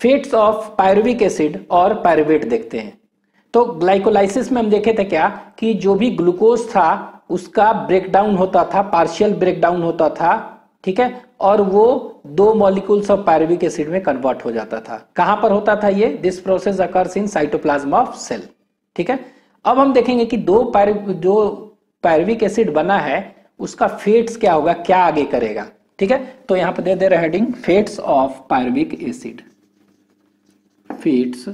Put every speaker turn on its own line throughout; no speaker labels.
Fates of pyruvic acid और pyruvate देखते हैं। तो ग्लाइकोलाइसिस में हम देखे थे क्या कि जो भी ग्लूकोज था उसका ब्रेकडाउन होता था, पार्शियल ब्रेकडाउन होता था, ठीक है, और वो 2 मॉलिक्यूल्स ऑफ पायरुविक एसिड में कन्वर्ट हो जाता था। कहां पर होता था ये? This process occurs in cytoplasm of cell, ठीक है। अब हम देखेंगे कि जो पायरुविक एसिड बना है उसका फेट्स क्या होगा, क्या आगे करेगा, ठीक है। तो यहां पर दे दे रहे heading fates of pyruvic acid, fates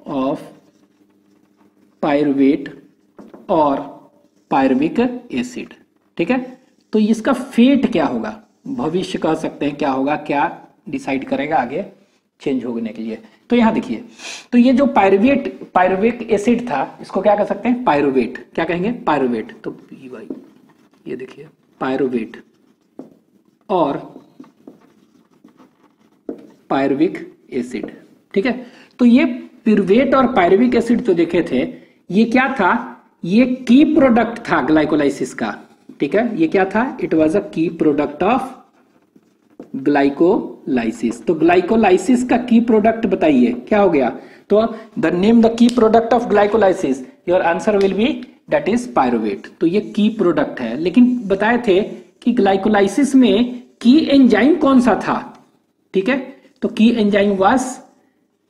of pyruvate और पायरुविक एसिड, ठीक है। तो इसका फेट क्या होगा, भविष्य कह सकते हैं क्या होगा, क्या डिसाइड करेगा आगे चेंज होने के लिए। तो यहां देखिए, तो ये जो पायरुविक एसिड था इसको क्या कह सकते हैं? पायरुवेट। क्या कहेंगे? पायरुवेट। तो PY, ये देखिए पायरुवेट और पायरुविक एसिड, ठीक है। तो ये पिरुवेट और पायरुविक एसिड जो देखे थे ये क्या था? ये की प्रोडक्ट था ग्लाइकोलाइसिस का, ठीक है। ये क्या था? इट वाज अ की प्रोडक्ट ऑफ ग्लाइकोलाइसिस। तो ग्लाइकोलाइसिस का की प्रोडक्ट बताइए क्या हो गया? तो the name the key product of glycolysis, your answer will be that is pyruvate. तो ये की प्रोडक्ट है, लेकिन बताए थे कि ग्लाइकोलाइसिस में की एंजाइम कौन सा था, ठीक है। तो की एंजाइम वाज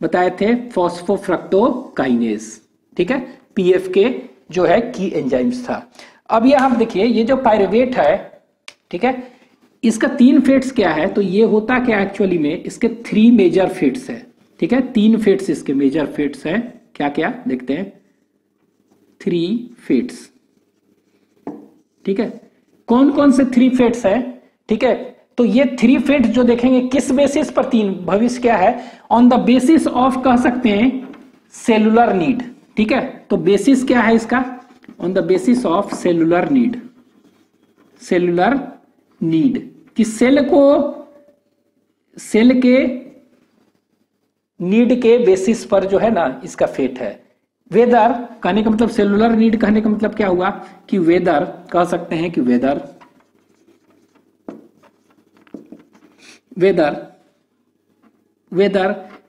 बताए थे फॉस्फोफ्रक्टोकाइनेज, ठीक है। PFK जो है की एंजाइम्स था। अब ये आप देखिए ये जो पायरुवेट है, ठीक है, इसका 3 फेट्स क्या है? तो ये होता क्या एक्चुअली में, इसके 3 मेजर फेट्स है, ठीक है। 3 फेट्स इसके मेजर फेट्स है। क्या क्या देखते हैं? 3 फेट्स, ठीक है। कौन कौन से 3 फेट्स है, ठीक है। तो ये 3 फेट्स जो देखेंगे किस बेसिस पर 3, भविष्य क्या है? ऑन द बेसिस ऑफ कह सकते हैं सेलुलर नीड, ठीक है। तो बेसिस क्या है इसका? On the basis of cellular need, cellular need कि सेल के नीड के बेसिस पर जो है ना इसका फेट है। वेदर कहने का मतलब, सेलुलर नीड कहने का मतलब क्या हुआ कि वेदर कह सकते हैं कि whether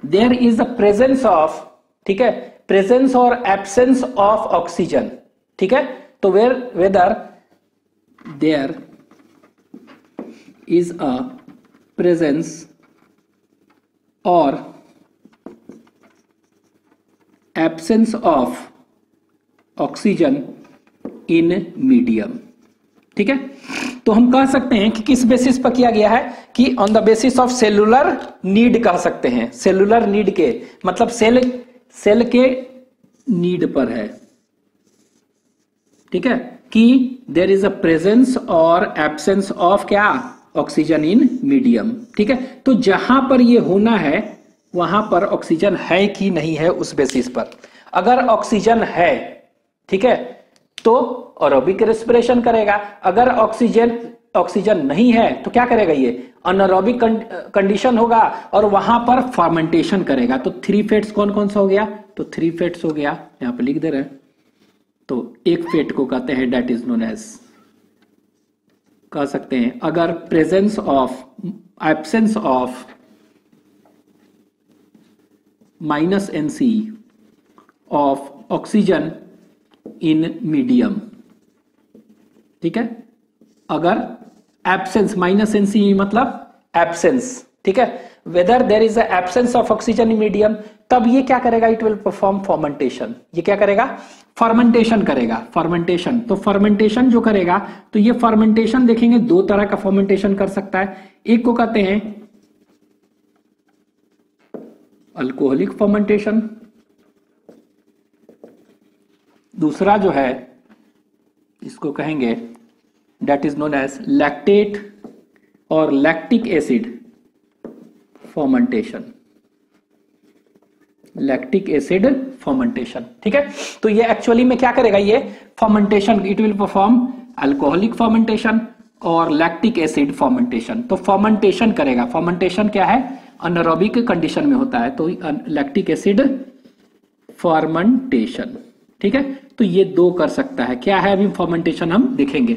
there is a presence of, ठीक है, प्रेजेंस और एब्सेंस ऑफ ऑक्सीजन, ठीक है। तो whether there is a presence or absence of oxygen in medium, ठीक है। तो हम कह सकते हैं कि किस बेसिस पर किया गया है कि on the basis of cellular need कह सकते हैं। सेलुलर नीड के मतलब सेल के नीड पर है, ठीक है, कि देयर इज अ प्रेजेंस और एब्सेंस ऑफ क्या? ऑक्सीजन इन मीडियम, ठीक है। तो जहां पर ये होना है वहां पर ऑक्सीजन है कि नहीं है उस बेसिस पर। अगर ऑक्सीजन है, ठीक है, तो एरोबिक रेस्पिरेशन करेगा। अगर ऑक्सीजन नहीं है तो क्या करेगा? ये अनएरोबिक कंडीशन होगा और वहां पर फर्मेंटेशन करेगा। तो 3 फेट्स कौन कौन सा हो गया? तो 3 फेट्स हो गया, यहां पर लिख दे रहे हैं। तो एक फेट को कहते हैं डेट इज नोन एज, कह सकते हैं अगर presence of absence of -NC of oxygen in medium, ठीक है। अगर एब्सेंस -NC मतलब एब्सेंस, ठीक है, whether there is absence of oxygen in medium, तब ये क्या करेगा? It will perform fermentation. ये क्या करेगा? फर्मेंटेशन करेगा। फर्मेंटेशन, तो फर्मेंटेशन जो करेगा, तो ये फर्मेंटेशन देखेंगे 2 तरह का फर्मेंटेशन कर सकता है। एक को कहते हैं अल्कोहलिक फर्मेंटेशन, दूसरा जो है इसको कहेंगे that is known as lactate और lactic acid fermentation, lactic acid fermentation, ठीक है। तो ये एक्चुअली में क्या करेगा? ये fermentation, it will perform alcoholic fermentation और लैक्टिक एसिड फर्मेंटेशन। तो फर्मेंटेशन करेगा। फर्मेंटेशन क्या है? अनएरोबिक कंडीशन में होता है, तो लैक्टिक एसिड फर्मेंटेशन, ठीक है। तो ये 2 कर सकता है। क्या है अभी फर्मेंटेशन हम देखेंगे।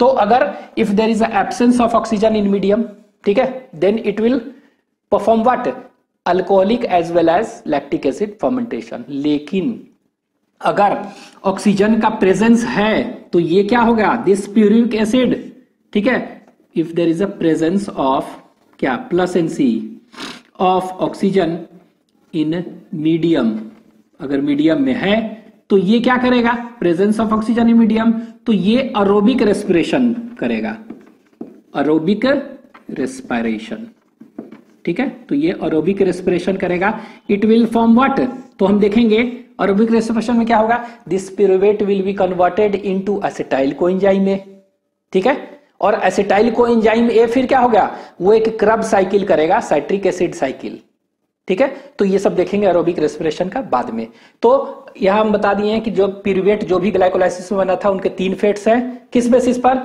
तो अगर if there is absence of oxygen in medium, ठीक है, then it will perform what? Alcoholic as well as lactic acid fermentation. लेकिन अगर ऑक्सीजन का प्रेजेंस है तो ये क्या होगा, दिस प्यूरिक एसिड, ठीक है, if there is a presence of क्या plus n c of oxygen in medium, अगर मीडियम में है तो ये क्या करेगा, presence of oxygen in medium, तो ये एरोबिक रेस्पिरेशन करेगा, एरोबिक रेस्पिरेशन, ठीक है, तो ये एरोबिक रेस्पिरेशन करेगा। इट विल फॉर्म व्हाट, तो हम देखेंगे एरोबिक रेस्पिरेशन में क्या होगा, this pyruvate will be converted into acetyl coenzyme a, ठीक है, और एसिटाइल कोएंजाइम ए फिर क्या होगा, वो एक क्रब साइकिल करेगा, साइट्रिक एसिड साइकिल, ठीक है। तो ये सब देखेंगे एरोबिक रेस्पिरेशन का बाद में। तो यहां हम बता दिए हैं कि जो पिरुवेट जो भी ग्लाइकोलाइसिस में बना था उनके 3 फेट्स हैं, किस बेसिस पर,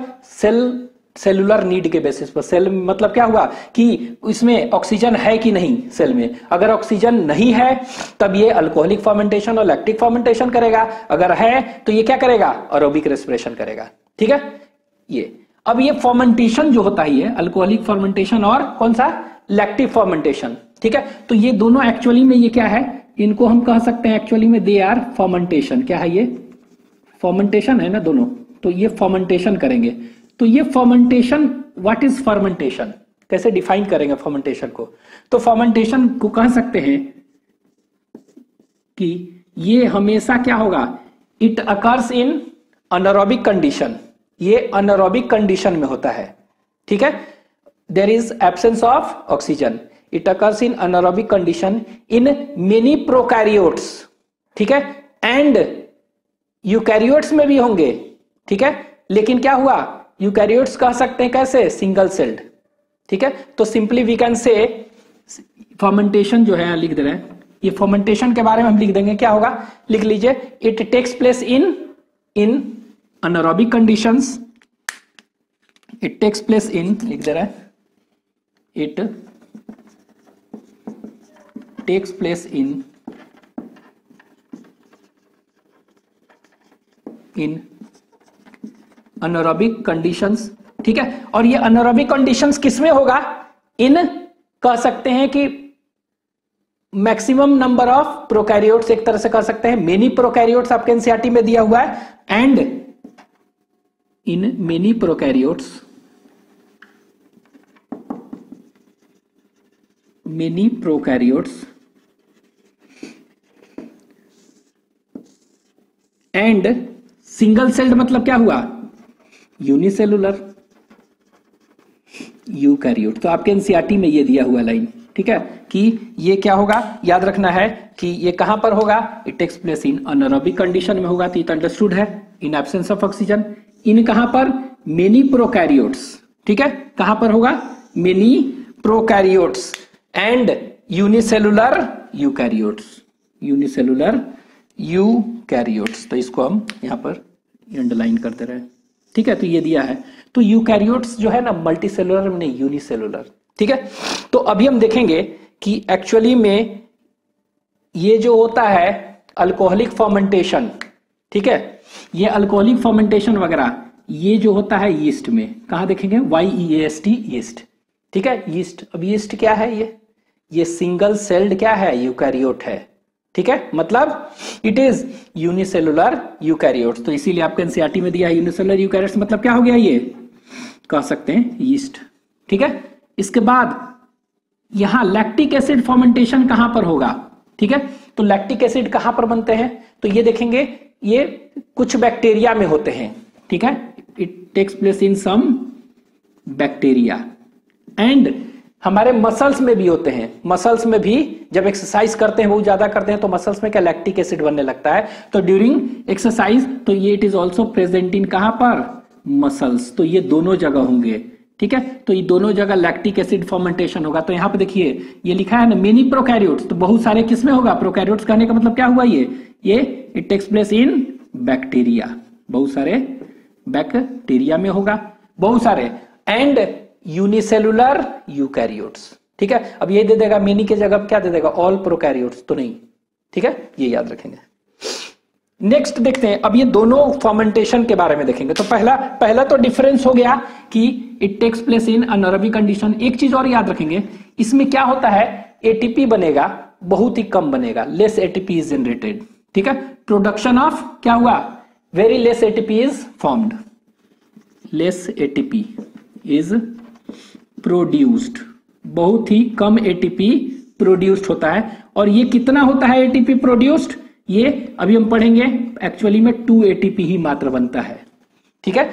सेलुलर नीड के बेसिस पर। सेल मतलब क्या हुआ कि इसमें ऑक्सीजन है कि नहीं सेल में, अगर ऑक्सीजन नहीं है तब ये अल्कोहलिक फर्मेंटेशन और लैक्टिक फर्मेंटेशन करेगा, अगर है तो ये क्या करेगा, एरोबिक रेस्पिरेशन करेगा, ठीक है। ये अब ये फर्मेंटेशन जो होता है अल्कोहलिक फर्मेंटेशन और कौन सा, लैक्टिक फर्मेंटेशन, ठीक है। तो ये दोनों एक्चुअली में ये क्या है, इनको हम कह सकते हैं एक्चुअली में दे आर फर्मेंटेशन, क्या है ये फर्मेंटेशन है ना दोनों, तो ये फर्मेंटेशन करेंगे। तो ये फर्मेंटेशन, व्हाट इज फर्मेंटेशन, कैसे डिफाइन करेंगे फर्मेंटेशन को, तो फर्मेंटेशन को कह सकते हैं कि ये हमेशा क्या होगा, it occurs in anaerobic condition, ये अनएरोबिक कंडीशन में होता है, ठीक है। There is absence of oxygen, it occurs in anaerobic condition in many prokaryotes, ठीक है, एंड यूकैरियोट्स में भी होंगे, ठीक है। लेकिन क्या हुआ, यूकैरियोट्स कह सकते हैं कैसे, सिंगल सेल्ड, ठीक है। तो simply we can say fermentation जो है लिख दे रहे हैं, ये फर्मेंटेशन के बारे में हम लिख देंगे, क्या होगा लिख लीजिए, it takes place in anaerobic conditions, it takes place in, लिख दे रहा है, it takes place in anaerobic conditions, ठीक है। और ये अनएरोबिक कंडीशंस किसमें होगा, इन कह सकते हैं कि मैक्सिमम नंबर ऑफ प्रोकैरियोट्स, एक तरह से कह सकते हैं मेनी प्रोकैरियोट्स, आपके एनसीईआरटी में दिया हुआ है, and in many prokaryotes, many prokaryotes and single celled, मतलब क्या हुआ, यूनिसेलुलर यूकैरियोट। तो आपके एनसीईआरटी में ये दिया हुआ लाइन, ठीक है, कि ये क्या होगा, याद रखना है कि ये कहां पर होगा, it takes place in anaerobic condition में होगा, तो ये अंडरस्टूड है, in absence of oxygen, in कहां पर, मेनी प्रोकैरियोट्स, ठीक है, कहां पर होगा, many prokaryotes and unicellular eukaryotes, unicellular eukaryotes. तो इसको हम यहां पर अंडरलाइन करते रहे, ठीक है। तो ये दिया है, तो यूकैरियोट्स जो है ना मल्टी सेलुलर में नहीं, यूनिसेलुलर, ठीक है। तो अभी हम देखेंगे कि एक्चुअली में ये जो होता है अल्कोहलिक फर्मेंटेशन, ठीक है, ये अल्कोहलिक फर्मेंटेशन वगैरह ये जो होता है यीस्ट में, कहां देखेंगे, YEAST, यीस्ट, ठीक है, यीस्ट। अब यीस्ट क्या है, ये सिंगल सेल्ड क्या है, यूकैरियोट है, ठीक है, मतलब इट इज यूनिसेलुलर यूकैरियोट्स। तो इसीलिए आपके एनसीईआरटी में दिया है यूनिसेलुलर यूकैरियोट्स, मतलब क्या हो गया, ये कह सकते हैं यीस्ट, ठीक है। इसके बाद यहां लैक्टिक एसिड फर्मेंटेशन कहां पर होगा, ठीक है। तो लैक्टिक एसिड कहां पर बनते हैं, तो ये देखेंगे, ये कुछ बैक्टीरिया में होते हैं, ठीक है, it takes place in some bacteria, and हमारे मसल्स में भी होते हैं, मसल्स में भी जब एक्सरसाइज करते हैं, बहुत ज्यादा करते हैं, तो मसल्स में क्या लैक्टिक एसिड बनने लगता है, तो ड्यूरिंग एक्सरसाइज, तो ये it is also present in कहां पर, मसल्स। तो ये दोनों जगह होंगे, ठीक है। तो ये दोनों जगह लैक्टिक एसिड फर्मेंटेशन होगा। तो यहां पे देखिए ये लिखा है ना मेनी प्रोकैरियोट्स, तो बहुत सारे किसमें होगा, प्रोकैरियोट्स कहने का मतलब क्या हुआ, ये it takes place in bacteria, बहुत सारे बैक्टीरिया में होगा, बहुत सारे, एंड यूनिसेलुलर यूकैरियोट्स, ठीक है। अब ये दे देगा मेनी के जगह क्या दे देगा, ऑल प्रोकैरियोट्स, तो नहीं, ठीक है, ये याद रखेंगे। नेक्स्ट देखते हैं, अब ये दोनों फर्मेंटेशन के बारे में देखेंगे। तो पहला तो डिफरेंस हो गया कि it takes place in anaerobic condition. एक चीज और याद रखेंगे, इसमें क्या होता है एटीपी बनेगा बहुत ही कम बनेगा, लेस एटीपी इज जनरेटेड। ठीक है, प्रोडक्शन ऑफ क्या हुआ, very less ATP is formed, less ATP is produced, बहुत ही कम एटीपी प्रोड्यूस्ड होता है। और ये कितना होता है एटीपी प्रोड्यूस्ड, ये अभी हम पढ़ेंगे, एक्चुअली में 2 एटीपी ही मात्र बनता है। ठीक है,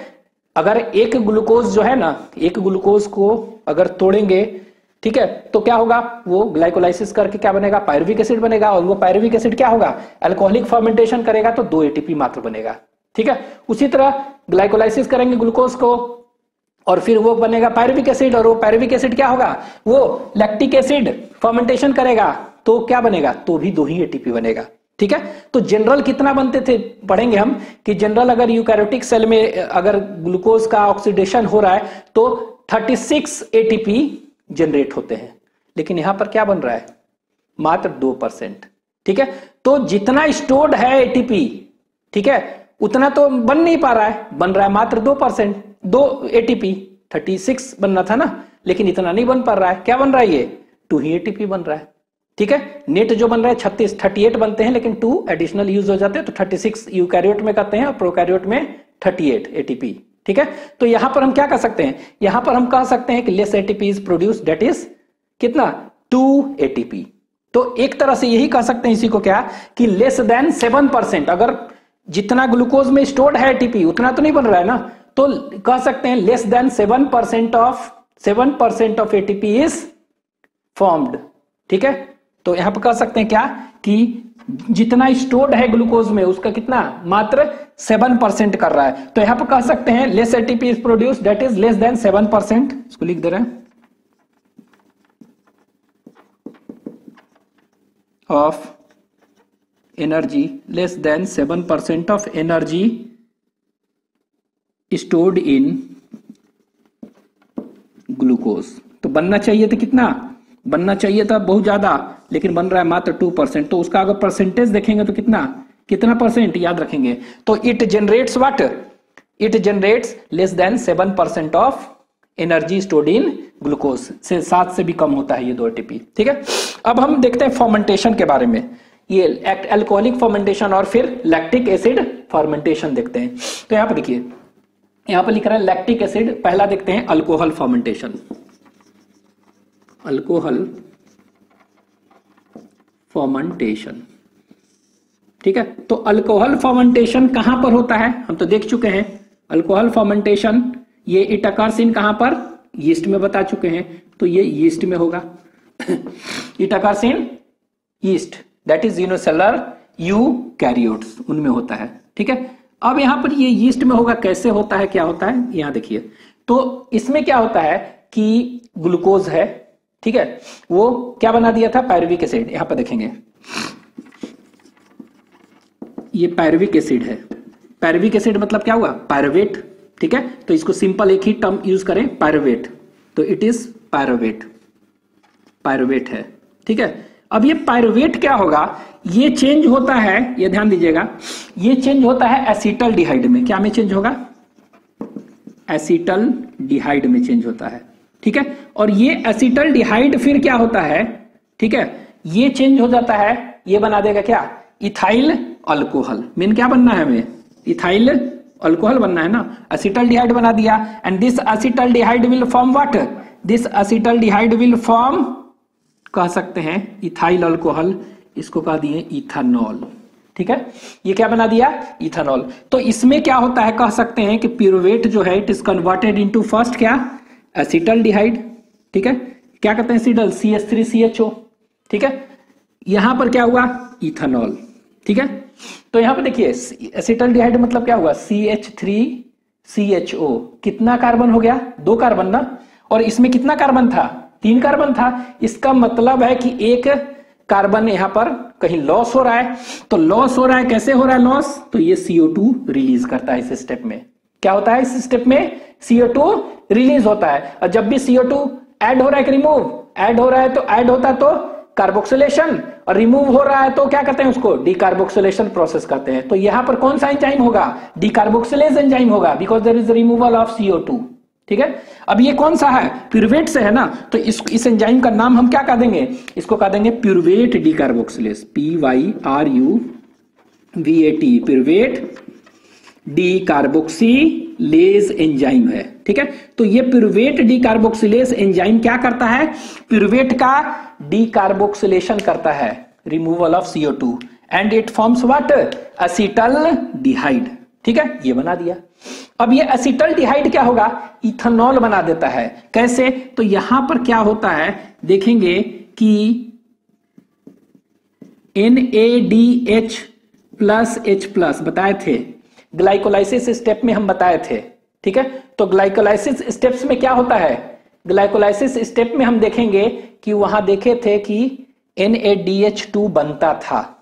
अगर एक ग्लूकोज जो है ना, एक ग्लूकोज को अगर तोड़ेंगे, ठीक है, तो क्या होगा, वो ग्लाइकोलाइसिस करके क्या बनेगा, पायरुविक एसिड बनेगा, और वो पायरुविक एसिड क्या होगा, अल्कोहलिक फर्मेंटेशन करेगा तो 2 एटीपी मात्र बनेगा। ठीक है, उसी तरह ग्लाइकोलाइसिस करेंगे ग्लूकोज को और फिर वो बनेगा पायरुविक एसिड, और वो पायरुविक एसिड क्या होगा, वो लैक्टिक एसिड फर्मेंटेशन करेगा तो क्या बनेगा, तो भी 2 ही एटीपी बनेगा। ठीक है, तो जनरल कितना बनते थे पढ़ेंगे हम कि जनरल अगर यूकैरियोटिक सेल में अगर ग्लूकोज का ऑक्सीडेशन हो रहा है तो 36 एटीपी जनरेट होते हैं, लेकिन यहां पर क्या बन रहा है, मात्र 2%। ठीक है, तो जितना स्टोर्ड है एटीपी, ठीक है, उतना तो बन नहीं पा रहा है, बन रहा है मात्र 2%, 2 एटीपी, 36 बनना था ना, लेकिन इतना नहीं बन पा रहा है। क्या बन रहा है, ये 2 ही एटीपी बन रहा है। ठीक है, नेट जो बन रहा है 38 बनते हैं, लेकिन 2 एडिशनल यूज हो जाते हैं, तो 36 यूकैरियोट में करते हैं और प्रोकैरियोट में 38 एटीपी। ठीक है, तो यहां पर हम क्या कर सकते हैं, यहां पर हम कह सकते हैं कि less ATP is produced, that is कितना, 2 एटीपी। तो एक तरह से यही कह सकते हैं इसी को क्या, कि लेस देन 7%, अगर जितना ग्लूकोज में स्टोर्ड है एटीपी उतना तो नहीं बन रहा है ना, तो कह सकते हैं less than 7% of ATP is formed. ठीक है, तो यहां पर कह सकते हैं क्या, कि जितना स्टोर्ड है ग्लूकोज में उसका कितना, मात्र 7% कर रहा है। तो यहां पर कह सकते हैं less ATP is produced, that is less than 7%, इसको लिख दे रहे हैं, of energy, less than 7% of energy stored in glucose. तो बनना चाहिए था कितना, बनना चाहिए था बहुत ज्यादा, लेकिन बन रहा है मात्र 2%। तो उसका अगर परसेंटेज देखेंगे तो कितना परसेंट याद रखेंगे, तो it generates what, it generates less than 7% of energy stored in glucose, से 7 से भी कम होता है ये 2 एटीपी। ठीक है, अब हम देखते हैं फर्मेंटेशन के बारे में, ये अल्कोहलिक फर्मेंटेशन और फिर लैक्टिक एसिड फर्मेंटेशन देखते हैं। तो यहां पर देखिए, यहां पर लिख रहा है लैक्टिक एसिड, पहला देखते हैं अल्कोहल फर्मेंटेशन, अल्कोहल फर्मेंटेशन। ठीक है, तो अल्कोहल फर्मेंटेशन कहां पर होता है, हम तो देख चुके हैं अल्कोहल फर्मेंटेशन, ये इट अकर्स इन कहां पर, यीस्ट में बता चुके हैं, तो ये यीस्ट में होगा, it occurs in yeast, that is unicellular eukaryotes, उनमें होता है। ठीक है, अब यहां पर ये यीस्ट में होगा, कैसे होता है, क्या होता है, यहां देखिए, तो इसमें क्या होता है कि ग्लूकोज है, ठीक है, वो क्या बना दिया था, पायरुविक एसिड, यहां पर देखेंगे ये पायरुविक एसिड है, पायरुविक एसिड मतलब क्या हुआ, पायरुवेट। ठीक है, तो इसको सिंपल एक ही टर्म यूज करें, पायरुवेट, तो इट इज पायरुवेट, पायरुवेट है। ठीक है, अब ये पायरुवेट क्या होगा, ये चेंज होता है, ये ध्यान दीजिएगा, ये चेंज होता है एसिटल्डिहाइड में, क्या में चेंज होगा, एसिटल्डिहाइड में चेंज होता है। ठीक है, और ये एसिटल्डिहाइड फिर क्या होता है, ठीक है, ये चेंज हो जाता है, ये बना देगा क्या, इथाइल अल्कोहल। मेन क्या बनना है हमें, इथाइल अल्कोहल बनना है ना, एसिटल्डिहाइड बना दिया, and this acetaldehyde will form what, this acetaldehyde will form, कह सकते हैं इथाइल अल्कोहल, इसको कह दिए इथानॉल। ठीक है, ये क्या बना दिया, इथानॉल। तो इसमें क्या होता है, कह सकते हैं कि प्यूरुवेट जो है it is converted into first क्या, एसिटल्डिहाइड। ठीक है, क्या कहते हैं एसिटल, CH3CHO। ठीक है, यहां पर क्या हुआ, इथानॉल। ठीक है, तो यहां पर देखिए एसिटल्डिहाइड मतलब क्या हुआ, CH3CHO, कितना कार्बन हो गया, 2 कार्बन ना, और इसमें कितना कार्बन था, 3 कार्बन था। इसका मतलब है कि एक कार्बन यहां पर कहीं लॉस हो रहा है, तो लॉस हो रहा है, कैसे हो रहा है लॉस, तो ये CO2 रिलीज करता है इस स्टेप में। क्या होता है इस स्टेप में, CO2 रिलीज होता है, और जब भी CO2 ऐड हो रहा है कि रिमूव, ऐड हो रहा है, तो ऐड होता है तो कार्बोक्सिलेशन, और रिमूव हो रहा है तो क्या कहते हैं उसको, डीकार्बोक्सिलेशन प्रोसेस कहते हैं। तो यहां पर कौन सा एंजाइम होगा, डीकार्बोक्सिलेज एंजाइम होगा, because there is removal of CO2। ठीक है। अब ये कौन सा है, प्यूरवेट से है ना, तो इस एंजाइम का नाम हम क्या कह देंगे, इसको कह देंगे प्यूरवेट डीकार्बोक्सिलेज, PYRUVAT, प्यूरवेट डीकार्बोक्सिलेज एंजाइम है। ठीक है, तो ये प्यूरवेट डीकार्बोक्सिलेज एंजाइम क्या करता है, प्यूरवेट का डीकार्बोक्सिलेशन करता है, removal of CO2, and it forms what, acetaldehyde. ठीक है, ये बना दिया। अब ये एसिटल्डिहाइड क्या होगा, इथेनॉल बना देता है। कैसे, तो यहां पर क्या होता है देखेंगे कि NADH+H+ बताए थे ग्लाइकोलाइसिस स्टेप में, हम बताए थे। ठीक है, तो ग्लाइकोलाइसिस स्टेप्स में क्या होता है, ग्लाइकोलाइसिस स्टेप में हम देखेंगे कि वहां देखे थे कि NADH2 बनता था।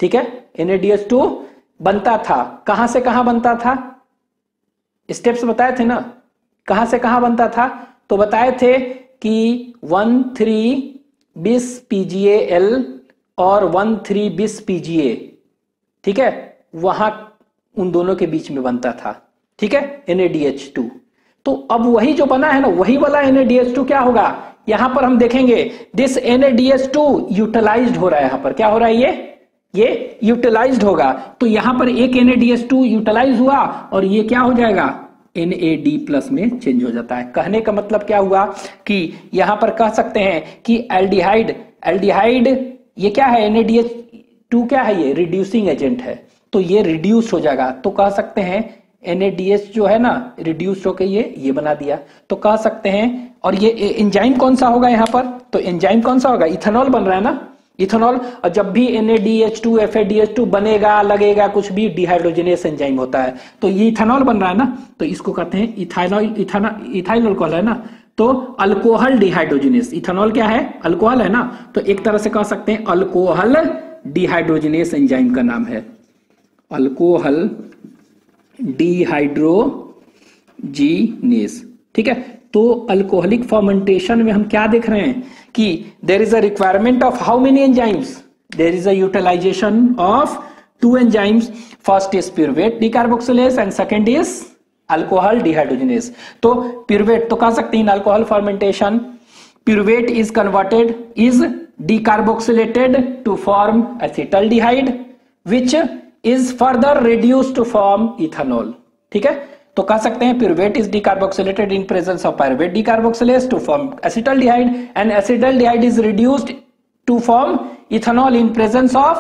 ठीक है, NADH2 बनता था, कहां से कहां बनता था, स्टेप्स बताए थे ना, कहां से कहां बनता था, तो बताए थे कि 1,3-bis PgAl और 1,3-bis PgA, ठीक है, वहां उन दोनों के बीच में बनता था। ठीक है, NADH2। तो अब वही जो बना है ना, वही वाला NADH2 क्या होगा, यहां पर हम देखेंगे दिस NADH2 यूटिलाइज्ड हो रहा है, यहां पर क्या हो रहा है, ये यूटिलाइज्ड होगा। तो यहां पर एक NADH2 यूटिलाइज हुआ और ये क्या हो जाएगा, NAD+ में चेंज हो जाता है। कहने का मतलब क्या हुआ कि यहां पर कह सकते हैं कि एल्डिहाइड ये क्या है, NADH2 क्या है, ये रिड्यूसिंग एजेंट है, तो ये रिड्यूस हो जाएगा। तो कह सकते हैं NADH जो है ना, रिड्यूस होकर ये बना दिया, तो कह सकते हैं। और ये एंजाइम कौन सा होगा यहाँ पर, तो एंजाइम कौन सा होगा, इथेनॉल बन रहा है ना, इथेनॉल। और जब भी NADH2 FADH2 बनेगा लगेगा कुछ भी, डिहाइड्रोजनेस एंजाइम होता है, तो ये इथेनॉल बन रहा है ना, तो इसको कहते हैं इथाइल अल्कोहल है ना, तो अल्कोहल डिहाइड्रोजनेस। इथेनॉल क्या है, अल्कोहल है ना, तो एक तरह से कह सकते हैं अल्कोहल डिहाइड्रोजनेस एंजाइम का नाम है, अल्कोहल डिहाइड्रोजिनेस। ठीक है, तो अल्कोहलिक फर्मेंटेशन में हम क्या देख रहे हैं कि there is a requirement of how many enzymes, there is a utilization of 2 enzymes, first is pyruvate decarboxylase and second is alcohol dehydrogenase. तो प्यूरवेट तो कह सकते हैं in alcohol fermentation pyruvate is converted, is decarboxylated to form acetaldehyde which is further reduced to form ethanol। ठीक है, तो कह सकते हैं प्यूरवेट is decarboxylated in presence of pyruvate decarboxylase to form acetaldehyde and acetaldehyde is reduced to form ethanol in presence of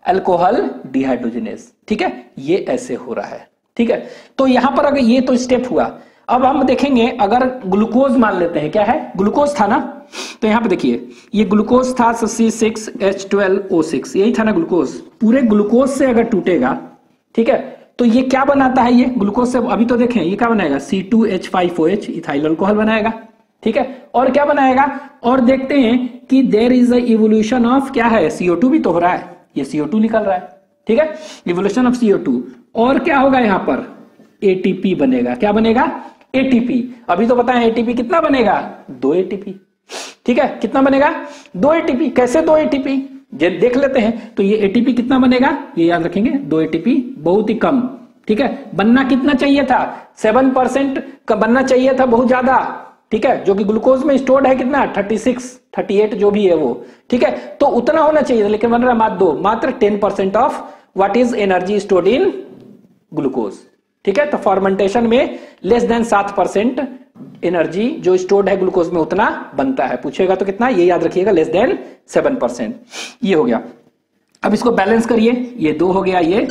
alcohol dehydrogenase। ठीक है, ये ऐसे हो रहा है। ठीक है, तो यहां पर अगर ये तो स्टेप हुआ, अब हम देखेंगे अगर ग्लूकोज मान लेते हैं, क्या है, ग्लूकोज था ना, तो यहां पे देखिए ये ग्लूकोज था C6H12O6, यही था ना ग्लूकोज। पूरे ग्लूकोज से अगर टूटेगा, ठीक है, तो ये क्या बनाता है, ये ग्लूकोज से अभी तो देखें ये क्या बनाएगा, C2H5OH इथाइल अल्कोहल बनाएगा। ठीक है, और क्या बनाएगा, और देखते हैं कि there is a evolution of क्या है, CO2 भी तो हो रहा है, ये CO2 निकल रहा है। ठीक है, इवोल्यूशन ऑफ CO2, और क्या होगा यहाँ पर ATP बनेगा, क्या बनेगा, ATP। अभी तो बताएं ATP कितना बनेगा, 2 ATP। ठीक है, कितना बनेगा, 2 ATP। कैसे 2 ATP देख लेते हैं, तो ये ATP कितना बनेगा, ये याद रखेंगे, 2 ATP बहुत ही कम। ठीक है, बनना कितना चाहिए था, 7% का बनना चाहिए था, बहुत ज्यादा। ठीक है, जो कि ग्लूकोज में स्टोर्ड है कितना, 36 38 जो भी है वो। ठीक है, तो उतना होना चाहिए था, लेकिन बन रहा मात्र 10% of what is energy stored in glucose. ठीक है, तो फॉर्मेंटेशन में लेस देन 7% एनर्जी जो स्टोर्ड है ग्लूकोज में उतना बनता है। पूछेगा तो कितना, ये याद रखिएगा, लेस देन 7%। ये हो गया। अब इसको बैलेंस करिए, ये 2 हो गया, ये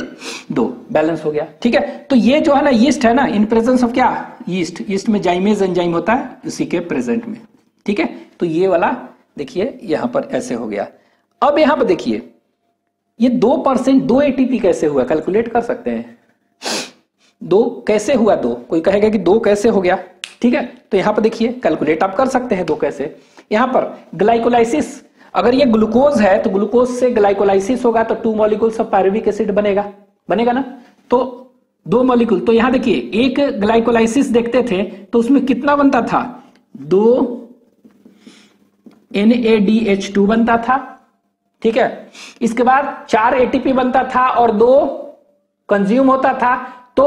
2 बैलेंस हो गया। ठीक है, तो ये जो है ना यीस्ट है ना, इन प्रेजेंस ऑफ क्या, यीस्ट में जाइमेज एंजाइम होता है इसी के प्रेजेंट में। ठीक है, तो ये वाला देखिए यहां पर ऐसे हो गया। अब यहां पर देखिए ये 2% 2 ATP कैसे हुआ, कैलकुलेट कर सकते हैं। 2 कैसे हुआ, 2 कोई कहेगा कि 2 कैसे हो गया। ठीक है, तो यहां पर देखिए कैलकुलेट आप कर सकते हैं 2 कैसे। यहां पर ग्लाइकोलाइसिस, अगर ये ग्लूकोज है तो ग्लूकोज से ग्लाइकोलाइसिस होगा तो 2 मॉलिक्यूल्स ऑफ पायरुविक एसिड बनेगा ना, तो 2 मॉलिक्यूल। तो यहां देखिए एक ग्लाइकोलाइसिस देखते थे तो उसमें कितना बनता था, 2 NADH2 बनता था। ठीक है, इसके बाद 4 ATP बनता था और 2 कंज्यूम होता था। तो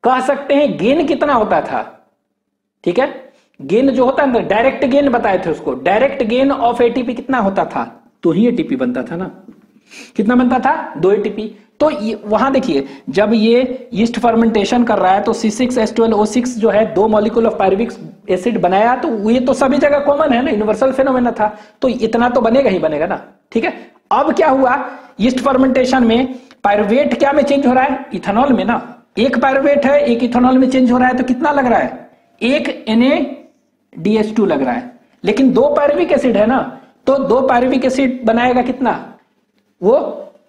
कह सकते हैं गेन कितना होता था, ठीक है। गेन जो होता है ना, डायरेक्ट गेन बताए थे उसको, डायरेक्ट गेन ऑफ एटीपी कितना होता था, 2 ही एटीपी बनता था ना, कितना बनता था, 2 एटीपी। तो वहां देखिए जब ये यीस्ट फर्मेंटेशन कर रहा है तो C6H12O6 जो है 2 मॉलिक्यूल ऑफ पायरुविक एसिड बनाया, तो ये तो सभी जगह कॉमन है ना, यूनिवर्सल फेनोमेना था, तो इतना तो बनेगा ही बनेगा ना, ठीक है। अब क्या हुआ, यीस्ट फर्मेंटेशन में पायरुवेट क्या में चेंज हो रहा है, इथेनॉल में ना, एक पायरुवेट है एक इथेनॉल में चेंज हो रहा है, तो कितना लग रहा है, एक NaDH2 लग रहा है, लेकिन 2 पायरुविक एसिड है ना, तो 2 पायरुविक एसिड बनाएगा कितना वो,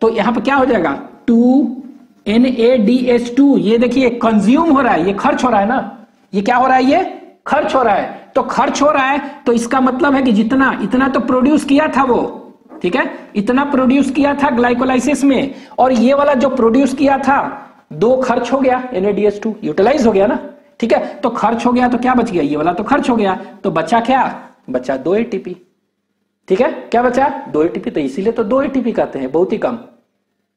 तो यहां पर क्या हो जाएगा 2NaDH2, ये देखिए कंज्यूम हो रहा है, ये खर्च हो रहा है ना, ये क्या हो रहा है, ये खर्च हो रहा है, तो खर्च हो रहा है तो इसका मतलब है कि जितना इतना तो प्रोड्यूस किया था वो, ठीक है, इतना प्रोड्यूस किया था ग्लाइकोलाइसिस में, और ये वाला जो प्रोड्यूस किया था 2 खर्च हो गया, NaDH2 यूटिलाइज हो गया ना, ठीक है, तो खर्च हो गया तो क्या बच गया, ये वाला तो खर्च हो गया, तो बचा क्या, बचा 2 ATP, ठीक है, क्या बचा 2 ATP, तो इसीलिए तो 2 ATP कहते हैं, बहुत ही कम,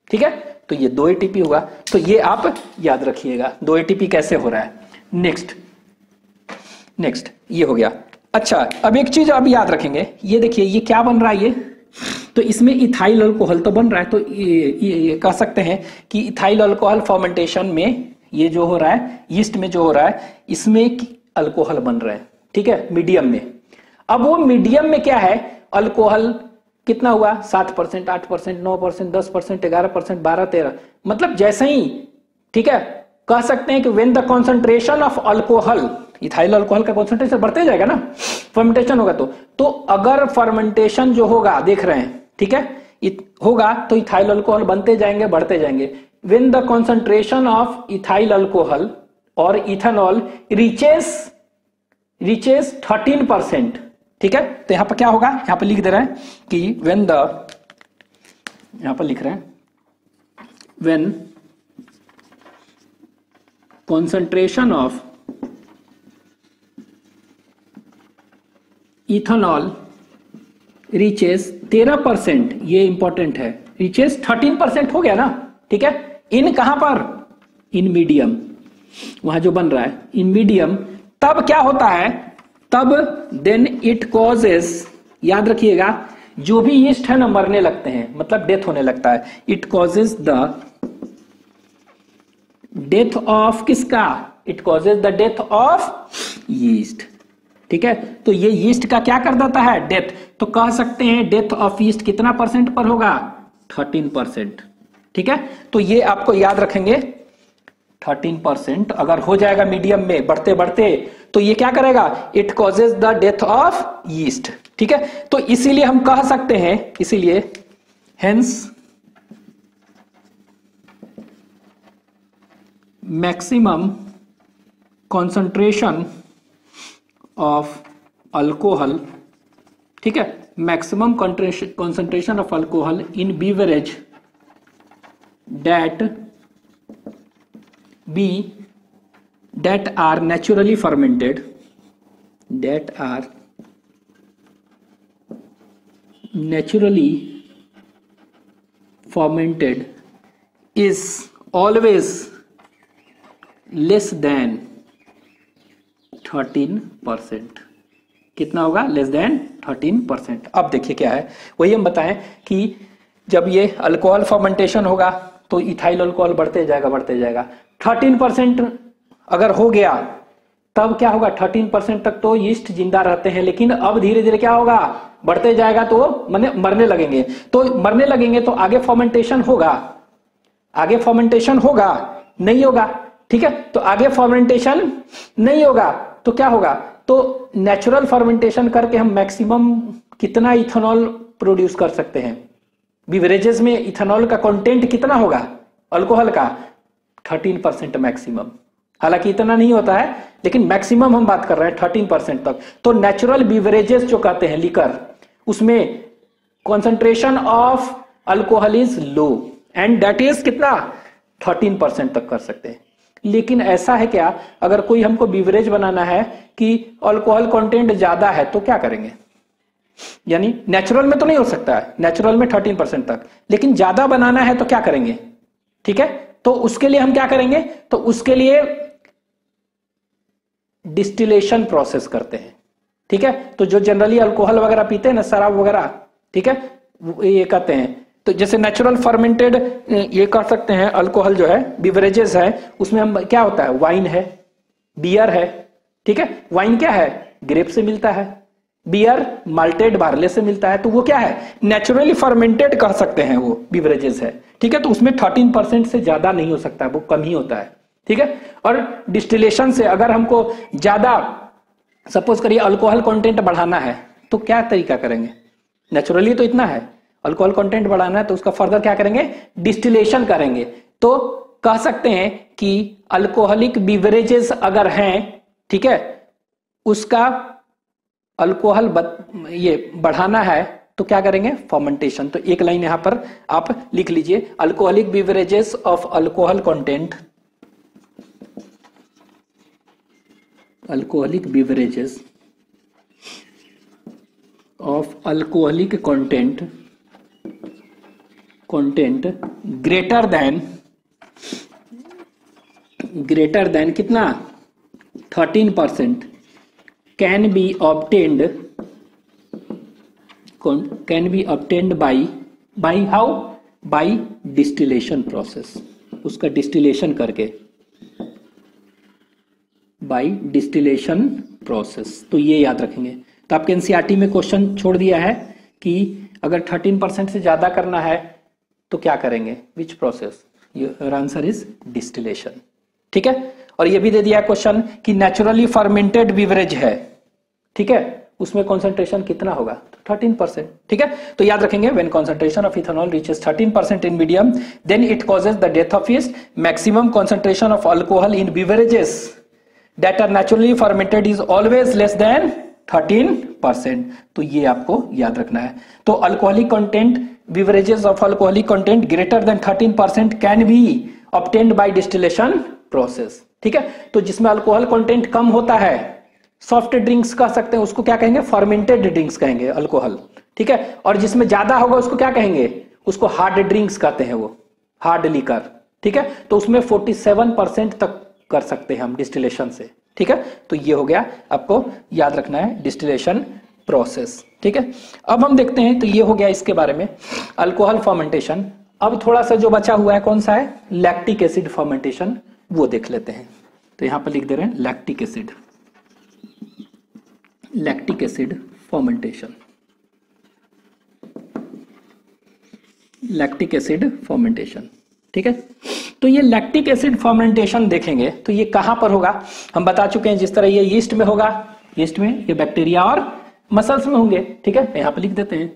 ठीक है, तो ये 2 ATP हुआ, तो ये आप याद रखिएगा 2 ATP कैसे हो रहा है। नेक्स्ट ये हो गया। अच्छा अब एक चीज अब याद रखेंगे, ये देखिए ये क्या बन रहा है, ये तो इसमें इथाइल अल्कोहल तो बन रहा है, तो ये कह सकते हैं कि इथाइल अल्कोहल फर्मेंटेशन में ये जो हो रहा है, यीस्ट में जो हो रहा है, इसमें अल्कोहल बन रहा है, ठीक है, मीडियम में। अब वो मीडियम में क्या है, अल्कोहल कितना हुआ, 7%, 8%, 9%, 10%, 11%, 12, 13, मतलब जैसे ही, ठीक है, कह सकते हैं कि when the concentration of alcohol, ethyl alcohol का कॉन्सेंट्रेशन बढ़ते जाएगा ना, फर्मेंटेशन होगा तो अगर फर्मेंटेशन जो होगा देख रहे हैं, ठीक है, होगा तो इथाइल अल्कोहल बनते जाएंगे, बढ़ते जाएंगे। When the concentration of ethyl alcohol और इथेनॉल रीचेस 13%, ठीक है, तो यहां पर क्या होगा, यहां पर लिख दे रहे हैं कि व्हेन द, यहां पर लिख रहे हैं when concentration of ethanol reaches 13%, ये इंपॉर्टेंट है, रीचेस 13% हो गया ना, ठीक है, इन कहां पर, इन मीडियम, वहां जो बन रहा है इन मीडियम, तब क्या होता है, तब देन इट कॉजेस, याद रखिएगा जो भी यीस्ट है ना मरने लगते हैं, मतलब डेथ होने लगता है, it causes the death of किसका, it causes the death of yeast, ठीक है, तो ये यीस्ट का क्या कर देता है, डेथ, तो कह सकते हैं डेथ ऑफ यीस्ट कितना % पर होगा, 13%, ठीक है, तो ये आपको याद रखेंगे 13% अगर हो जाएगा मीडियम में बढ़ते बढ़ते, तो ये क्या करेगा, it causes the death of yeast, ठीक है, तो इसीलिए हम कह सकते हैं, इसीलिए hence maximum concentration of alcohol, ठीक है, maximum concentration of alcohol in beverage that are naturally fermented, that are naturally fermented is always less than 13%, कितना होगा, लेस देन 13%। अब देखिए क्या है, वही हम बताएं कि जब ये अल्कोहल फर्मेंटेशन होगा तो इथाइल अल्कोहल बढ़ते जाएगा 13% अगर हो गया तब क्या होगा, 13% तक तो यीस्ट जिंदा रहते हैं, लेकिन अब धीरे धीरे क्या होगा, बढ़ते जाएगा, तो मरने लगेंगे, तो आगे फर्मेंटेशन होगा, नहीं होगा, ठीक है, तो आगे फर्मेंटेशन नहीं होगा तो क्या होगा, तो नेचुरल फर्मेंटेशन करके हम मैक्सिमम कितना इथेनॉल प्रोड्यूस कर सकते हैं, बिवरेजेस में इथेनॉल का कंटेंट कितना होगा अल्कोहल का, 13% मैक्सिमम, हालांकि इतना नहीं होता है लेकिन मैक्सिमम हम बात कर रहे हैं 13% तक। तो नेचुरल बिवरेजेस जो कहते हैं लिकर, उसमें concentration of alcohol is low and that is कितना, 13% तक कर सकते हैं। लेकिन ऐसा है क्या, अगर कोई हमको बिवरेज बनाना है कि अल्कोहल कंटेंट ज्यादा है तो क्या करेंगे, यानी नेचुरल में तो नहीं हो सकता है, नेचुरल में 13% तक, लेकिन ज्यादा बनाना है तो क्या करेंगे, ठीक है, तो उसके लिए हम क्या करेंगे, तो उसके लिए डिस्टिलेशन प्रोसेस करते हैं। ठीक है, तो जो जनरली अल्कोहल वगैरह पीते हैं ना, शराब वगैरह, ठीक है, ये कहते हैं। तो जैसे नेचुरल फर्मेंटेड ये कर सकते हैं अल्कोहल जो है, बिवरेजेस है, उसमें हम क्या होता है, वाइन है, बियर है। ठीक है, वाइन क्या है, ग्रेप से मिलता है, बियर माल्टेड बार्ले से मिलता है, तो वो क्या है, नेचुरली फर्मेंटेड कर सकते हैं, वो बिवरेजेस है। ठीक है, तो उसमें 13% से ज्यादा नहीं हो सकता, वो कम ही होता है। ठीक है, और डिस्टिलेशन से अगर हमको ज्यादा, सपोज करिए अल्कोहल कंटेंट बढ़ाना है, तो क्या तरीका करेंगे, नेचुरली तो इतना है, अल्कोहल कंटेंट बढ़ाना है तो उसका फर्दर क्या करेंगे, डिस्टिलेशन करेंगे। तो कह सकते हैं कि अल्कोहलिक बिवरेजेस अगर हैं, ठीक है, उसका अल्कोहल ये बढ़ाना है तो क्या करेंगे, फर्मेंटेशन। तो एक लाइन यहां पर आप लिख लीजिए, alcoholic beverages of alcohol content, alcoholic beverages of alcoholic content greater then कितना, 13% can be obtained by how, by distillation process, उसका डिस्टिलेशन करके, बाई डिस्टिलेशन प्रोसेस। तो ये याद रखेंगे। तो आपके एनसीईआरटी में क्वेश्चन छोड़ दिया है कि अगर 13% से ज्यादा करना है तो क्या करेंगे, which process, your answer is distillation. ठीक है, और ये भी दे दिया है क्वेश्चन कि नेचुरली फर्मेंटेड बिवरेज है, ठीक है, उसमें कॉन्सेंट्रेशन कितना होगा, 13%। ठीक है, तो याद रखेंगे, when concentration of ethanol reaches 13% in medium, then it causes the death of yeast. Maximum concentration of alcohol in beverages that are naturally fermented is always less than 13%। तो ये आपको याद रखना है। तो alcoholic content, beverages of alcoholic content greater than 13% can be obtained by distillation process. ठीक है, तो जिसमें अल्कोहल कंटेंट कम होता है, सॉफ्ट ड्रिंक्स कह सकते हैं, उसको क्या कहेंगे, फर्मेंटेड ड्रिंक्स कहेंगे अल्कोहल। ठीक है, और जिसमें ज्यादा होगा उसको क्या कहेंगे, उसको हार्ड ड्रिंक्स कहते हैं, वो हार्ड लिकर। ठीक है, तो उसमें 47% तक कर सकते हैं हम डिस्टिलेशन से। ठीक है, तो ये हो गया, आपको याद रखना है डिस्टिलेशन प्रोसेस। ठीक है, अब हम देखते हैं, तो ये हो गया इसके बारे में अल्कोहल फर्मेंटेशन। अब थोड़ा सा जो बचा हुआ है कौन सा है, लैक्टिक एसिड फर्मेंटेशन, वो देख लेते हैं। तो यहां पर लिख दे रहे हैं lactic acid, lactic acid fermentation, lactic acid fermentation. ठीक है, तो ये लैक्टिक एसिड फर्मेंटेशन देखेंगे तो ये कहां पर होगा, हम बता चुके हैं, जिस तरह ये यीस्ट में होगा, यीस्ट में ये बैक्टीरिया और मसल्स में होंगे। ठीक है, यहां पर लिख देते हैं,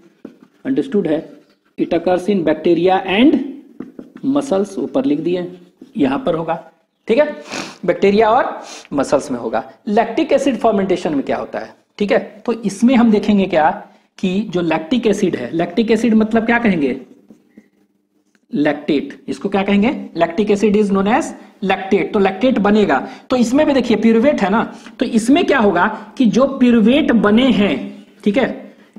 अंडरस्टूड है, it occurs in bacteria and muscles, ऊपर लिख दिए, यहां पर होगा। ठीक है, बैक्टीरिया और मसल्स में होगा। लैक्टिक एसिड फर्मेंटेशन में क्या होता है, ठीक है, तो इसमें हम देखेंगे क्या कि जो लैक्टिक एसिड है, लैक्टिक एसिड मतलब क्या कहेंगे, लैक्टेट, इसको क्या कहेंगे, lactic acid is known as lactate. तो लैक्टेट बनेगा, तो इसमें भी देखिए पिरुवेट है ना, तो इसमें क्या होगा कि जो पिरुवेट बने हैं, ठीक है,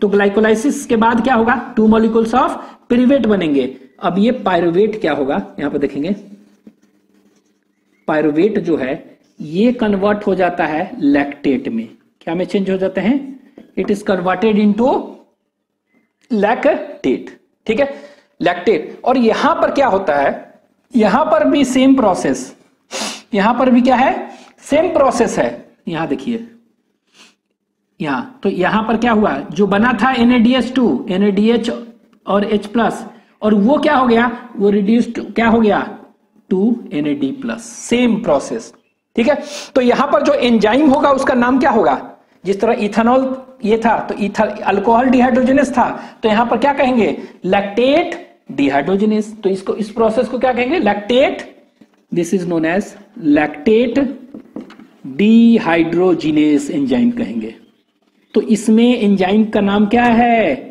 तो ग्लाइकोलाइसिस के बाद क्या होगा, 2 मॉलिक्यूल्स ऑफ पिरुवेट बनेंगे। अब ये पायरुवेट क्या होगा, यहां पर देखेंगे, पायरुवेट जो है ये कन्वर्ट हो जाता है लैक्टेट में, क्या में चेंज हो जाते हैं, it is converted into lactate. ठीक है, लैक्टेट। और यहां पर क्या होता है, यहां पर भी सेम प्रोसेस, यहां पर भी क्या है, सेम प्रोसेस है। यहां देखिए, यहां तो यहां पर क्या हुआ, जो बना था NaDH2, NaDH और H+, और वो क्या हो गया, वो रिड्यूस्ड क्या हो गया, 2NAD+, सेम प्रोसेस। ठीक है, तो यहां पर जो एंजाइम होगा उसका नाम क्या होगा, जिस तरह इथेनॉल ये था तो अल्कोहल डिहाइड्रोजनेस था, तो यहां पर क्या कहेंगे, लैक्टेट डिहाइड्रोजनेस। तो इसको, इस प्रोसेस को क्या कहेंगे, lactate, this is known as lactate dehydrogenase enzyme कहेंगे। तो इसमें एंजाइम का नाम क्या है,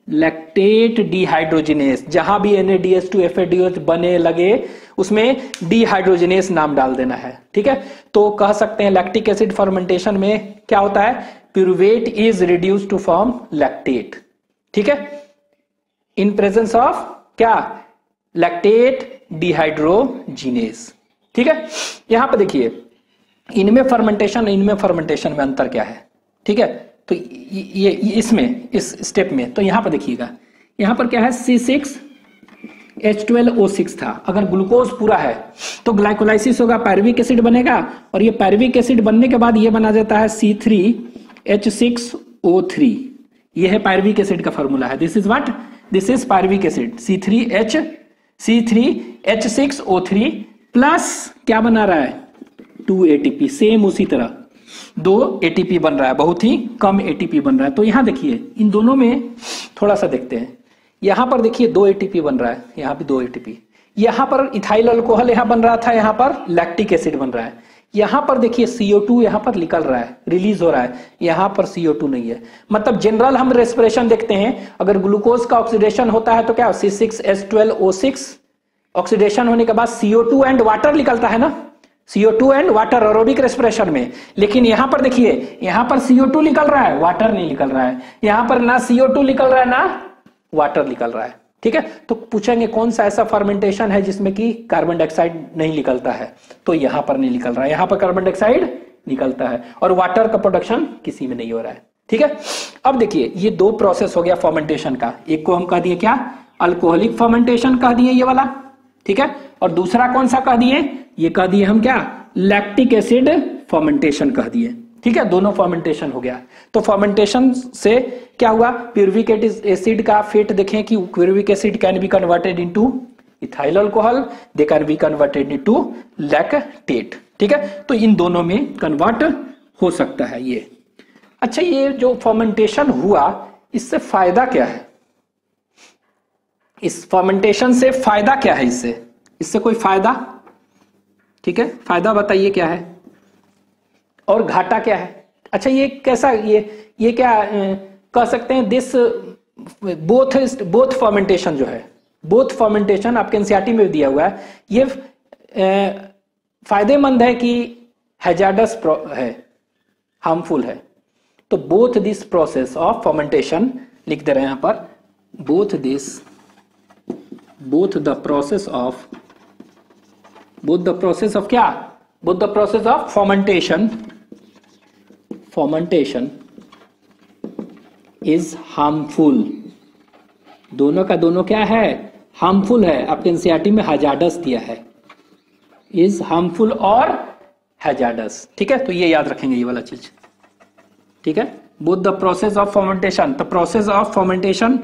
लैक्टेट डिहाइड्रोजिनेस। जहां भी NaDH2 FADH बने लगे उसमें डिहाइड्रोजिनेस नाम डाल देना है। ठीक है, तो कह सकते हैं लैक्टिक एसिड फर्मेंटेशन में क्या होता है, pyruvate is reduced to form lactate. ठीक है, इन प्रेजेंस ऑफ क्या, लैक्टेट डिहाइड्रोजिनेस। ठीक है, यहां पर देखिए इनमें फर्मेंटेशन में अंतर क्या है, ठीक है। तो ये इसमें इस स्टेप में तो यहां पर देखिएगा, यहां पर क्या है C6H12O6 था। अगर ग्लूकोज पूरा है तो ग्लाइकोलाइसिस होगा, पायरुविक एसिड बनेगा, और ये पायरुविक एसिड बनने के बाद ये बना जाता है C3H6O3। ये है पायरुविक एसिड का फॉर्मूला है। This is pyruvic acid C3H6O3 plus क्या बना रहा है 2 ATP। सेम उसी तरह 2 ATP बन रहा है, बहुत ही कम ATP बन रहा है। तो यहां देखिए इन दोनों में थोड़ा सा देखते हैं। यहां पर देखिए 2 ATP बन रहा है, यहां भी 2 ATP। यहां पर इथाइल अल्कोहल यहां बन रहा था, यहां पर लैक्टिक एसिड बन रहा है। यहां पर देखिए CO2 यहां पर निकल रहा है, रिलीज हो रहा है, यहां पर CO2 नहीं है। मतलब जनरल हम रेस्पिरेशन देखते हैं, अगर ग्लूकोज का ऑक्सीडेशन होता है तो क्या C6H12O6 ऑक्सीडेशन होने के बाद CO2 एंड वाटर निकलता है ना, CO2 and water aerobic respiration में। लेकिन यहां पर देखिए, यहां पर CO2 निकल रहा है, वाटर नहीं निकल रहा है। यहां पर ना CO2 निकल रहा है ना वाटर निकल रहा है, ठीक है। तो पूछेंगे कौन सा ऐसा फर्मेंटेशन है जिसमें कि कार्बन डाइऑक्साइड नहीं निकलता है, तो यहां पर नहीं निकल रहा है, यहां पर कार्बन डाइऑक्साइड निकलता है और वाटर का प्रोडक्शन किसी में नहीं हो रहा है, ठीक है। अब देखिए ये 2 प्रोसेस हो गया फर्मेंटेशन का। एक को हम कह दिए क्या, अल्कोहलिक फर्मेंटेशन कह दिए ये वाला, ठीक है। और दूसरा कौन सा कह दिए, ये कह दिए हम क्या, लैक्टिक एसिड फर्मेंटेशन कह दिए, ठीक है। दोनों फर्मेंटेशन हो गया। तो फर्मेंटेशन से क्या हुआ, प्यूरविक एसिड का फेट देखें कि pyruvic acid can be converted into ethyl alcohol, they can be converted into lactate, ठीक है। तो इन दोनों में कन्वर्ट हो सकता है ये। अच्छा, ये जो फर्मेंटेशन हुआ इससे फायदा क्या है, इस फर्मेंटेशन से फायदा क्या है, इससे कोई फायदा, ठीक है, फायदा बताइए क्या है और घाटा क्या है। अच्छा, ये कैसा, ये क्या कह सकते हैं, दिस बोथ फर्मेंटेशन जो है, बोथ फर्मेंटेशन आपके एनसीईआरटी में भी दिया हुआ है, ये फायदेमंद है कि हैजार्डस है, हार्मफुल है। तो both this process of fermentation लिख दे रहे हैं यहां पर, बोथ द प्रोसेस ऑफ क्या, both the process of fermentation is harmful. दोनों का दोनों क्या है, हार्मफुल है। आपके एनसीईआरटी में हैजार्डस दिया है, इज हार्मफुल और हैजार्डस, ठीक है। तो ये याद रखेंगे ये वाला चीज, ठीक है। Both the process of fermentation, the process of fermentation,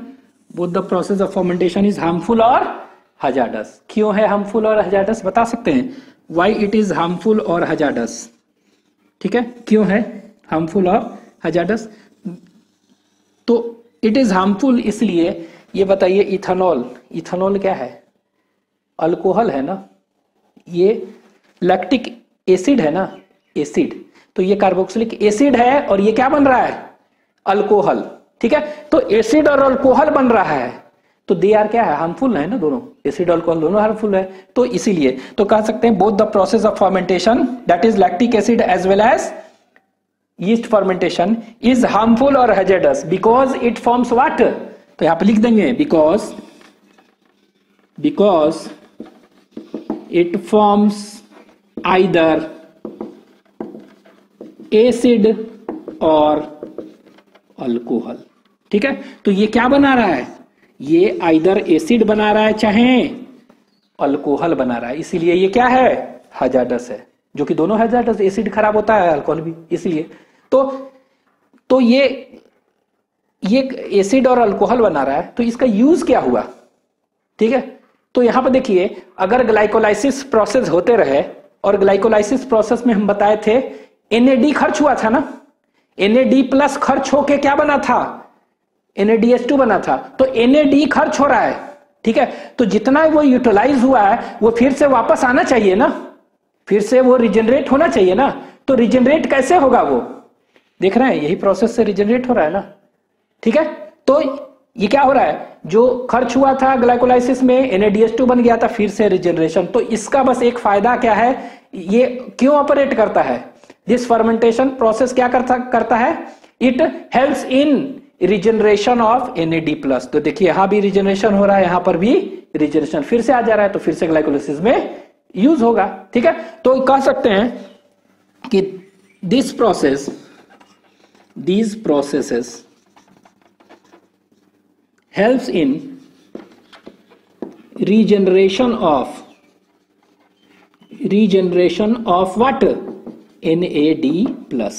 both the process of fermentation is harmful और हैजार्डस। क्यों है हार्मफुल और हैजार्डस बता सकते हैं, व्हाई इट इज हार्मफुल और हैजार्डस, ठीक है। क्यों है हार्मफुल और हैजार्डस, तो इट इज हार्मफुल इसलिए, ये बताइए इथेनॉल क्या है, अल्कोहल है ना, ये लैक्टिक एसिड है ना, एसिड, तो ये कार्बोक्सिलिक एसिड है और ये क्या बन रहा है, अल्कोहल, ठीक है। तो एसिड और अल्कोहल बन रहा है, तो दे आर क्या है, हार्मफुल है ना, दोनों एसिड और अल्कोहल दोनों हार्मफुल है। तो इसीलिए तो कह सकते हैं both the process of fermentation, that is lactic acid as well as yeast fermentation is harmful or hazardous because it forms what, तो यहां पे लिख देंगे because it forms either acid or alcohol, ठीक है। तो ये क्या बना रहा है, ये आइदर एसिड बना रहा है चाहे अल्कोहल बना रहा है, इसीलिए ये क्या है, हैजार्डस है, जो कि दोनों हैजार्डस, एसिड खराब होता है अल्कोहल भी, इसलिए तो ये एसिड और अल्कोहल बना रहा है, तो इसका यूज क्या हुआ, ठीक है। तो यहां पर देखिए, अगर ग्लाइकोलाइसिस प्रोसेस होते रहे, और ग्लाइकोलाइसिस प्रोसेस में हम बताए थे NAD खर्च हुआ था ना, NAD प्लस खर्च होके क्या बना था, NADH2 बना था, तो NAD खर्च हो रहा है, ठीक है। तो जितना वो यूटिलाइज हुआ है वो फिर से वापस आना चाहिए ना, फिर से वो रिजेनरेट होना चाहिए ना। तो रिजेनरेट कैसे होगा, वो देख रहे हैं, यही प्रोसेस से रिजेनरेट हो रहा है ना, ठीक है। तो ये क्या हो रहा है, जो खर्च हुआ था ग्लाइकोलाइसिस में NADH2 बन गया था, फिर से रिजेनरेशन। तो इसका बस एक फायदा क्या है, ये क्यों ऑपरेट करता है, दिस फर्मेंटेशन प्रोसेस क्या करता है, it helps in regeneration of NAD+। तो देखिए यहां भी रिजेनरेशन हो रहा है, यहां पर भी रिजेनरेशन, फिर से आ जा रहा है, तो फिर से ग्लाइकोलाइसिस में यूज होगा, ठीक है। तो कह सकते हैं कि these processes helps in regeneration of what? NAD plus।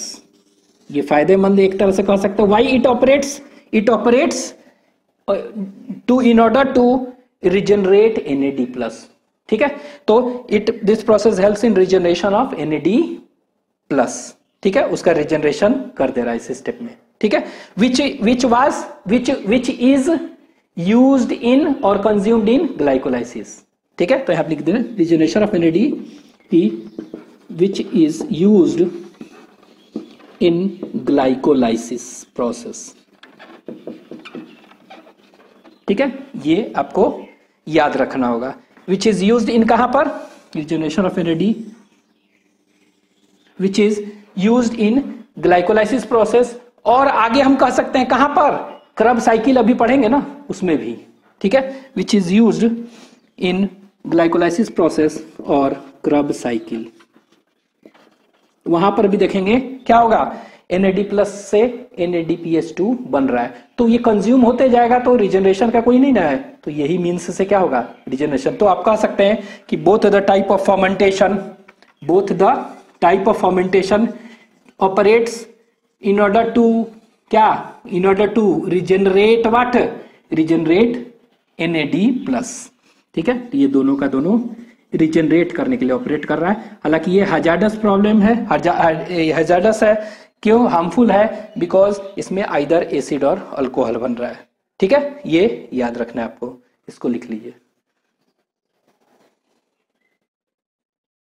ये फायदेमंद एक तरह से कह सकते हो। Why it operates in order to regenerate NAD plus। ठीक है, तो this process helps in regeneration of NAD plus. ठीक है, उसका रिजनरेशन कर दे रहा है इस स्टेप में। ठीक है, विच इज यूज्ड इन और कंज्यूम्ड इन ग्लाइकोलाइसिस। ठीक है, तो यहां लिख देना regeneration of NAD which is used in glycolysis process. ठीक है, ये आपको याद रखना होगा। विच इज यूज्ड इन कहां पर? Regeneration of NAD which is used in glycolysis process. और आगे हम कह सकते हैं कहां पर? क्रब साइकिल अभी पढ़ेंगे ना, उसमें भी। ठीक है, which is used in glycolysis process और क्रब साइकिल, वहां पर भी देखेंगे क्या होगा। NAD प्लस से NADPH2 बन रहा है, तो ये कंज्यूम होते जाएगा, तो रिजनरेशन का कोई नहीं ना है, तो यही मीन्स से क्या होगा? रिजनरेशन। तो आप कह सकते हैं कि both the type of fermentation operates in order to क्या? In order to regenerate what? Regenerate NAD plus. ठीक है, तो ये दोनों का दोनों रिजनरेट करने के लिए ऑपरेट कर रहा है। हालांकि ये हजार्डस प्रॉब्लम है, हजार्डस है। क्यों हार्मफुल है? बिकॉज इसमें आइदर एसिड और अल्कोहल बन रहा है। ठीक है, ये याद रखना है आपको, इसको लिख लीजिए।